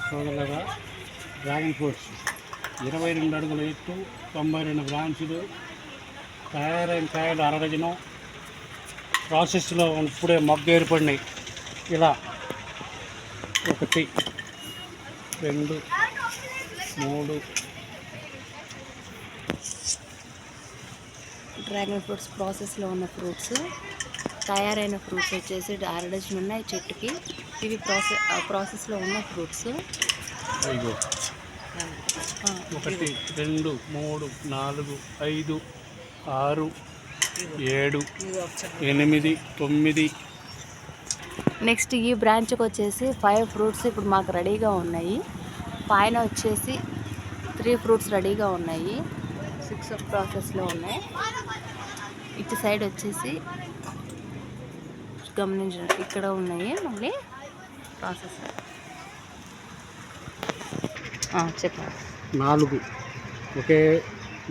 చూడలేదా dragon fruits 22 అడుగుల ఎత్తు, 92 బ్రాంచులు, తయారైన కాయలు 60 డజను, ప్రాసెస్లో ఇప్పుడే మొగ్గ ఏర్పడినాయి. ఇలా 1 2 3 డ్రాగన్ ఫ్రూట్స్ ప్రాసెస్లో ఉన్న ఫ్రూట్స్, తయారైన ఫ్రూట్స్ వచ్చేసి 6 డజన్ ఉన్నాయి చెట్టుకి. ఇవి ప్రాసెస్లో ఉన్న ఫ్రూట్స్. 1 2 3 4 5 6 7 8 9. నెక్స్ట్ ఈ బ్రాంచ్కి వచ్చేసి 5 ఫ్రూట్స్ ఇప్పుడు మాకు రెడీగా ఉన్నాయి. పైన వచ్చేసి 3 ఫ్రూట్స్ రెడీగా ఉన్నాయి. 6 ప్రాసెస్లో ఉన్నాయి. ఇటు సైడ్ వచ్చేసి గమనించండి, ఇక్కడ ఉన్నాయి మళ్ళీ ప్రాసెస్. చెప్పండి. 4 ఒకే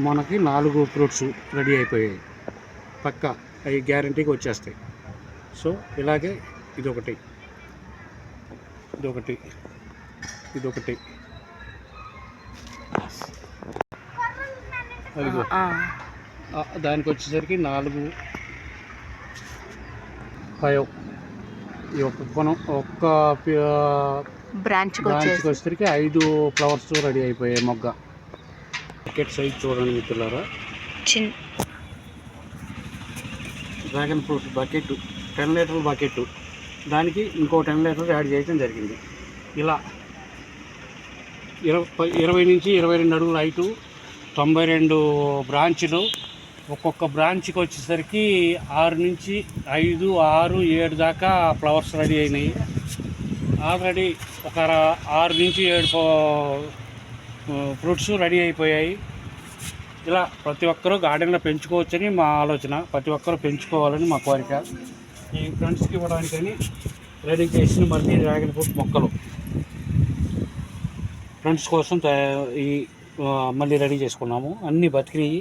మనకి 4 ఫ్రూట్స్ రెడీ అయిపోయాయి. పక్క అవి గ్యారంటీగా వచ్చేస్తాయి. సో ఇలాగే ఇదొకటి అదిగో దానికి వచ్చేసరికి 4 5 ఈ ఒక్క బ్రాంచ్కి వచ్చేసరికి 5 ఫ్లవర్స్ రెడీ అయిపోయాయి. మొగ్గ బకెట్ సైజ్ చూడండి మిత్రులారా. డ్రాగన్ ఫ్రూట్ బకెట్ 10 లీటర్ల బకెట్, దానికి ఇంకో 10 లీటర్లు యాడ్ చేయడం జరిగింది. ఇలా 20 నుంచి 22 అడుగుల హైటు, 92 బ్రాంచులు. ఒక్కొక్క బ్రాంచ్కి వచ్చేసరికి 6 నుంచి 5 6 7 దాకా ఫ్లవర్స్ రెడీ అయినాయి. ఆల్రెడీ ఒక 6 నుంచి 7 ఫ్రూట్స్ రెడీ అయిపోయాయి. ఇలా ప్రతి ఒక్కరూ గార్డెన్లో పెంచుకోవచ్చని మా ఆలోచన. ప్రతి ఒక్కరూ పెంచుకోవాలని మా కోరిక. ఈ ఫ్రెండ్స్కి ఇవ్వడానికని రెడీ చేసిన మళ్ళీ డ్రాగన్ ఫ్రూట్ మొక్కలు ఫ్రెండ్స్ కోసం ఈ మళ్ళీ రెడీ చేసుకున్నాము. అన్నీ బతికినాయి.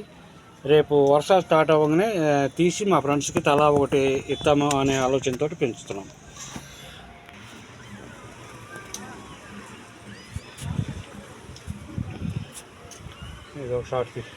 రేపు వర్షాలు స్టార్ట్ అవ్వగానే తీసి మా ఫ్రెండ్స్కి తలా ఒకటి ఇస్తాము అనే ఆలోచనతో పెంచుతున్నాము. ఇది ఒక షార్ట్ ఫిట్.